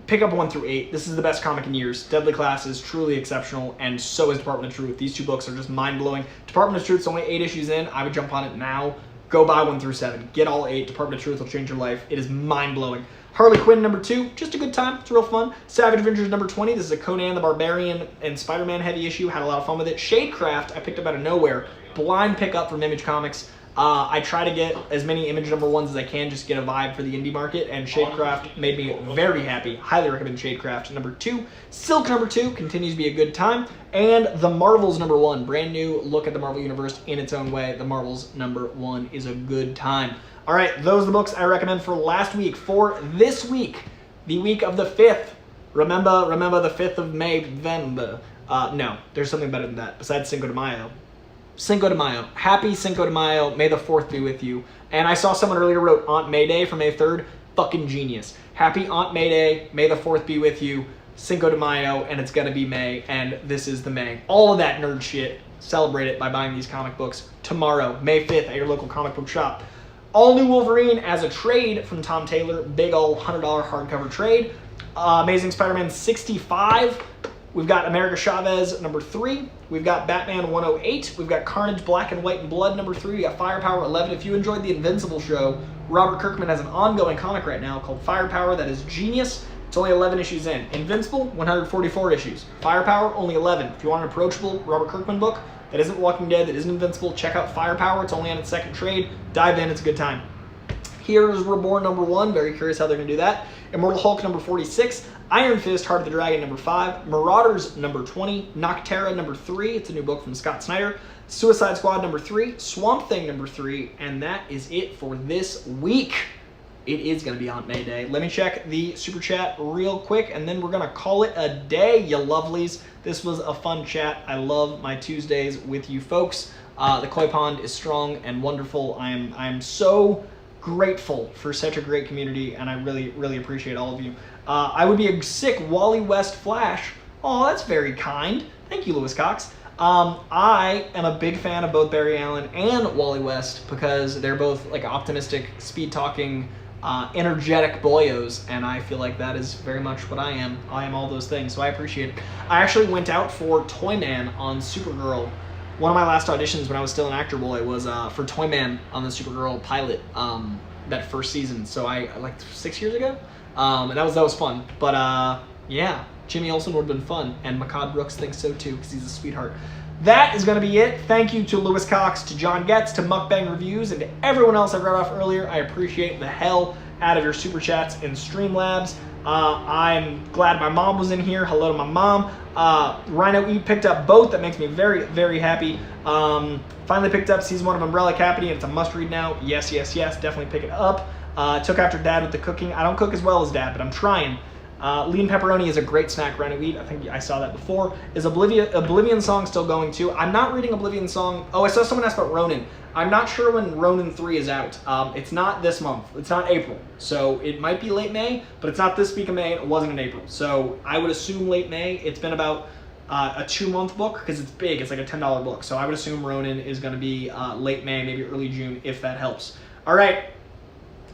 S1: pick up 1 through 8. This is the best comic in years. Deadly Class is truly exceptional, and so is Department of Truth. These 2 books are just mind-blowing. Department of Truth's only 8 issues in. I would jump on it now. Go buy 1 through 7. Get all 8. Department of Truth will change your life. It is mind-blowing. Harley Quinn number 2, just a good time. It's real fun. Savage Adventures number 20. This is a Conan the Barbarian and Spider-Man heavy issue. Had a lot of fun with it. Shadecraft, I picked up out of nowhere. Blind pickup from Image Comics. I try to get as many Image number 1s as I can just to get a vibe for the indie market, and Shadecraft made me very happy. Highly recommend Shadecraft number 2. Silk number 2 continues to be a good time. And The Marvels number 1. Brand new look at the Marvel Universe in its own way. The Marvels number 1 is a good time. All right, those are the books I recommend for last week. For this week, the week of the 5th. Remember the 5th of May. No, there's something better than that besides Cinco de Mayo. Cinco de Mayo. Happy Cinco de Mayo. May the 4th be with you. And I saw someone earlier wrote Aunt May Day for May 3rd. Fucking genius. Happy Aunt May Day. May the 4th be with you. Cinco de Mayo, and it's gonna be May, and this is the May. All of that nerd shit. Celebrate it by buying these comic books tomorrow, May 5th, at your local comic book shop. All New Wolverine as a trade from Tom Taylor. Big ol' $100 hardcover trade. Amazing Spider-Man 65. We've got America Chavez number 3. We've got Batman 108. We've got Carnage Black and White and Blood number 3. We got Firepower 11. If you enjoyed the Invincible show, Robert Kirkman has an ongoing comic right now called Firepower that is genius. It's only 11 issues in. Invincible, 144 issues. Firepower, only 11. If you want an approachable Robert Kirkman book that isn't Walking Dead, that isn't Invincible, check out Firepower. It's only on its 2nd trade. Dive in, it's a good time. Here's Reborn number 1. Very curious how they're going to do that. Immortal Hulk number 46. Iron Fist, Heart of the Dragon number 5. Marauders number 20. Nocterra number 3. It's a new book from Scott Snyder. Suicide Squad number 3. Swamp Thing number 3. And that is it for this week. It is going to be on May Day. Let me check the super chat real quick, and then we're going to call it a day, you lovelies. This was a fun chat. I love my Tuesdays with you folks. The Koi Pond is strong and wonderful. I am so grateful for such a great community, and I really appreciate all of you. I would be a sick Wally West Flash. Oh, that's very kind. Thank you, Lewis Cox. I am a big fan of both Barry Allen and Wally West because they're both like optimistic, speed-talking, energetic boyos, and I feel like that is very much what I am. I am all those things, so I appreciate it. I actually went out for Toyman on Supergirl. One of my last auditions when I was still an actor boy was for Toyman on the Supergirl pilot, that first season. So like 6 years ago, and that was fun. But yeah, Jimmy Olsen would have been fun, and Makad Brooks thinks so too because he's a sweetheart. That is going to be it. Thank you to Lewis Cox, to John Getz, to Mukbang Reviews, and to everyone else I read off earlier. I appreciate the hell out of your super chats and Streamlabs. I'm glad my mom was in here. Hello to my mom. Rhino E picked up both. That makes me very happy. Finally picked up season 1 of Umbrella Academy, and it's a must-read now. Yes. Definitely pick it up. Took after Dad with the cooking. I don't cook as well as Dad, but I'm trying. Lean pepperoni is a great snack, Rhino Eat. I think I saw that before. Is Oblivion Song still going too? I'm not reading Oblivion Song. Oh, I saw someone ask about Ronin. I'm not sure when Ronin 3 is out. It's not this month. It's not April. So it might be late May, but it's not this week of May. It wasn't in April. So I would assume late May. It's been about a 2-month book because it's big. It's like a $10 book. So I would assume Ronin is going to be late May, maybe early June, if that helps. All right.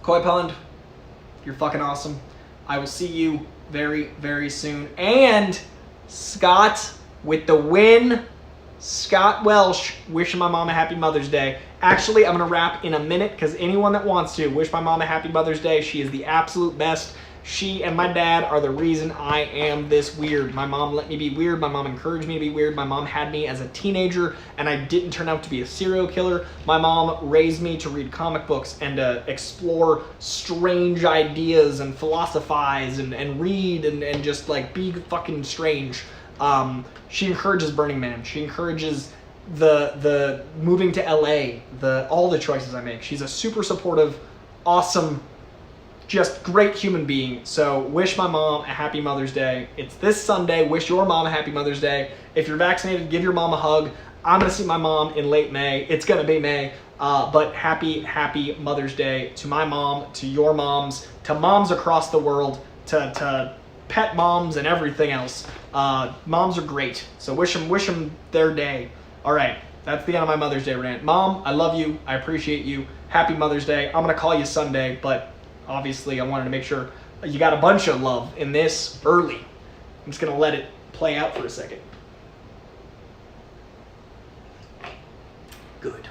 S1: Koi Pond, you're fucking awesome. I will see you very soon. And Scott with the win. Scott Welsh, wishing my mom a happy Mother's Day. Actually, I'm going to wrap in a minute because anyone that wants to, wish my mom a happy Mother's Day. She is the absolute best. She and my dad are the reason I am this weird. My mom let me be weird. My mom encouraged me to be weird. My mom had me as a teenager, and I didn't turn out to be a serial killer. My mom raised me to read comic books and to explore strange ideas and philosophize and read and just like be fucking strange. She encourages Burning Man. She encourages the moving to LA, all the choices I make. She's a super supportive, awesome, just great human being. So wish my mom a happy Mother's Day. It's this Sunday. Wish your mom a happy Mother's Day. If you're vaccinated, give your mom a hug. I'm gonna see my mom in late May. It's gonna be May. But happy Mother's Day to my mom, to your moms, to moms across the world, to pet moms and everything else. Moms are great. So wish them their day. All right, that's the end of my Mother's Day rant. Mom, I love you. I appreciate you. Happy Mother's Day. I'm gonna call you Sunday, but obviously I wanted to make sure you got a bunch of love in this early. I'm just gonna let it play out for a second. Good.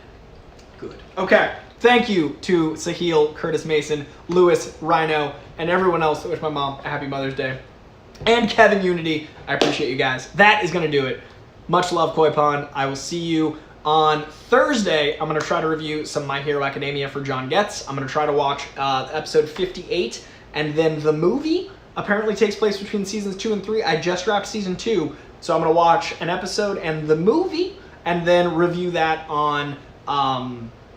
S1: Okay, thank you to Sahil, Curtis Mason, Lewis, Rhino, and everyone else that wished my mom a happy Mother's Day. And Kevin Unity, I appreciate you guys. That is gonna do it. Much love, Koi Pond. I will see you on Thursday. I'm going to try to review some My Hero Academia for John Getz. I'm going to try to watch episode 58, and then the movie apparently takes place between seasons 2 and 3. I just wrapped season 2, so I'm going to watch an episode and the movie, and then review that on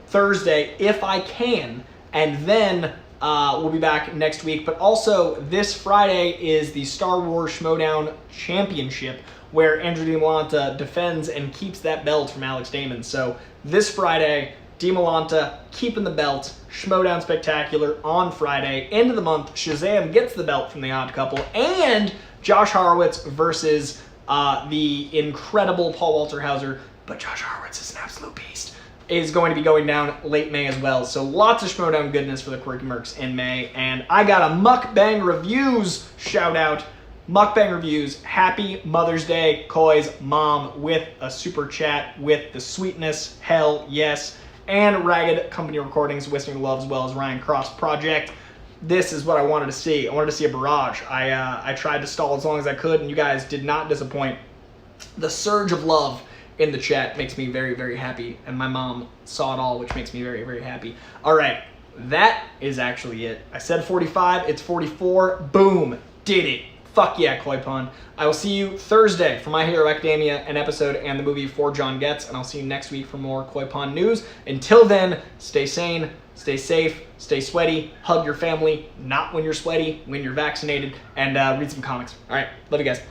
S1: Thursday if I can, and then we'll be back next week. But also, this Friday is the Star Wars Schmodown Championship, where Andrew DiMolanta defends and keeps that belt from Alex Damon. So this Friday, DiMolanta keeping the belt, Schmodown Spectacular on Friday. End of the month, Shazam gets the belt from The Odd Couple, and Josh Horowitz versus the incredible Paul Walter Hauser, but Josh Horowitz is an absolute beast, is going to be going down late May as well. So lots of Schmodown goodness for the Quirky Mercs in May. And I got a Mukbang Reviews shout out. Mukbang Reviews, happy Mother's Day, Koi's mom, with a super chat with the sweetness, hell yes, and Ragged Company Recordings, wishing love, as well as Ryan Cross Project. This is what I wanted to see. I wanted to see a barrage. I tried to stall as long as I could, and you guys did not disappoint. The surge of love in the chat makes me very, very happy, and my mom saw it all, which makes me very, very happy. All right, that is actually it. I said 45, it's 44. Boom, did it. Fuck yeah, Koi Pond. I will see you Thursday for My Hero Academia, an episode and the movie for John Getz, and I'll see you next week for more Koi Pond news. Until then, stay sane, stay safe, stay sweaty, hug your family, not when you're sweaty, when you're vaccinated, and read some comics. All right, love you guys.